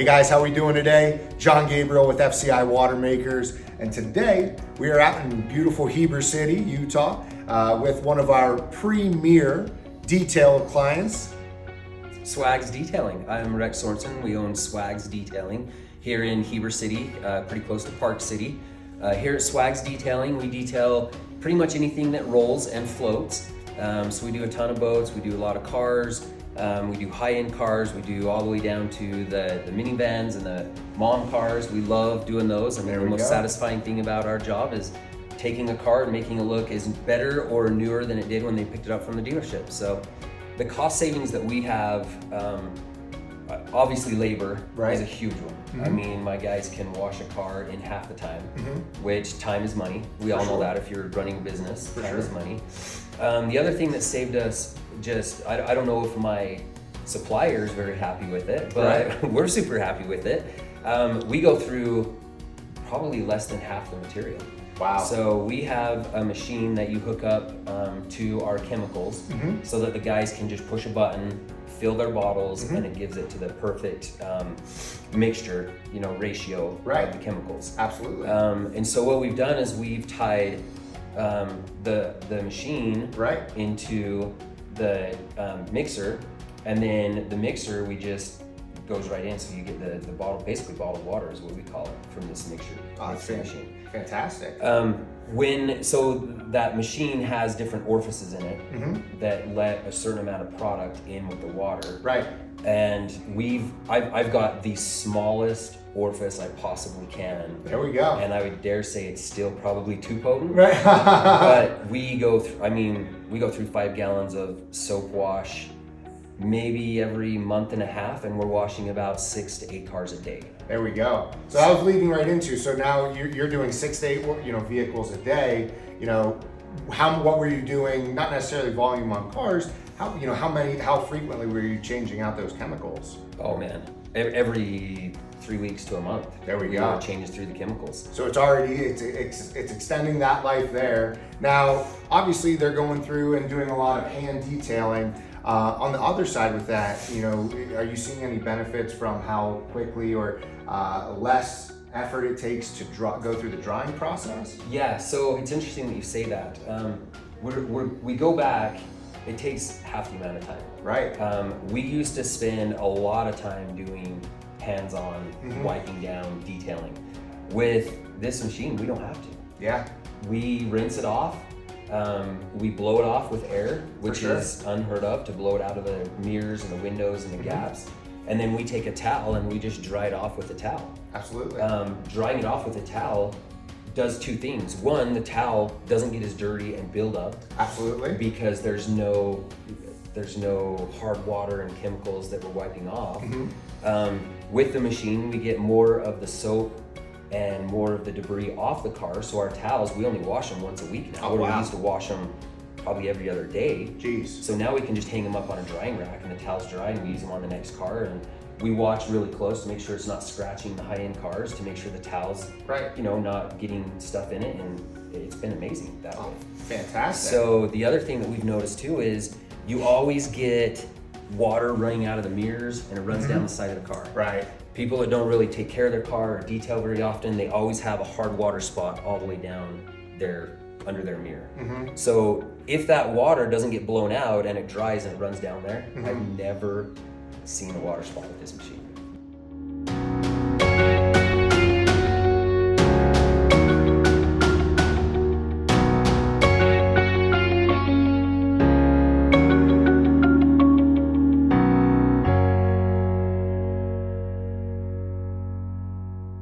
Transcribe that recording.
guys, how we doing today? John Gabriel with FCI Watermakers, and today we are out in beautiful Heber City, Utah, with one of our premier detail clients. S.W.A.G.S Detailing. I'm Rex Sorensen. We own S.W.A.G.S Detailing here in Heber City, pretty close to Park City. Here at S.W.A.G.S Detailing, we detail pretty much anything that rolls and floats. So we do a ton of boats, we do a lot of cars, we do high-end cars, we do all the way down to the minivans and the mom cars. We love doing those. I mean, the most satisfying thing about our job is taking a car and making it look as better or newer than it did when they picked it up from the dealership. So the cost savings that we have, obviously labor is a huge one. I mean, my guys can wash a car in half the time, which time is money. We all know that if you're running a business, time is money. The other thing that saved us, I don't know if my supplier is very happy with it, but we're super happy with it. We go through probably less than half the material. Wow. So we have a machine that you hook up to our chemicals so that the guys can just push a button, fill their bottles, and it gives it to the perfect mixture, ratio of the chemicals. Absolutely. And so what we've done is we've tied the machine into the mixer, and then the mixer goes right in, so you get the bottle, basically bottled water is what we call it from this mixture. Machine. Fantastic. So that machine has different orifices in it that let a certain amount of product in with the water. Right. And I've got the smallest orifice I possibly can. There we go. And I would dare say it's still probably too potent. Right. But we go through 5 gallons of soap wash maybe every month and a half, and we're washing about 6 to 8 cars a day. There we go. So I was leading right into, so now you're doing 6 to 8 vehicles a day. What were you doing? Not necessarily volume on cars. How frequently were you changing out those chemicals? Oh man, every 3 weeks to a month. There we go. It changes through the chemicals. So it's extending that life there. Now, obviously they're going through and doing a lot of hand detailing. On the other side with that, are you seeing any benefits from how quickly or less effort it takes to go through the drying process? Yeah, so it's interesting that you say that. We go back, it takes half the amount of time. Right. We used to spend a lot of time doing hands-on, wiping down, detailing. With this machine, we don't have to. Yeah. We rinse it off. We blow it off with air, which is unheard of, to blow it out of the mirrors and the windows and the gaps. And then we take a towel and we just dry it off with a towel. Absolutely. Drying it off with a towel does 2 things. One, the towel doesn't get as dirty and build up. Absolutely. Because there's no hard water and chemicals that we're wiping off. With the machine, we get more of the soap and more of the debris off the car. So our towels, we only wash them once a week now. We used to wash them probably every other day. Jeez. So now we can just hang them up on a drying rack and the towels dry and we use them on the next car. And we watch really close to make sure it's not scratching the high-end cars, to make sure the towels, not getting stuff in it. And it's been amazing that way. Fantastic. So the other thing that we've noticed too is you always get water running out of the mirrors and it runs down the side of the car. Right. People that don't really take care of their car or detail very often, they always have a hard water spot all the way down there under their mirror. So if that water doesn't get blown out and it dries and it runs down there, I've never seen a water spot with this machine.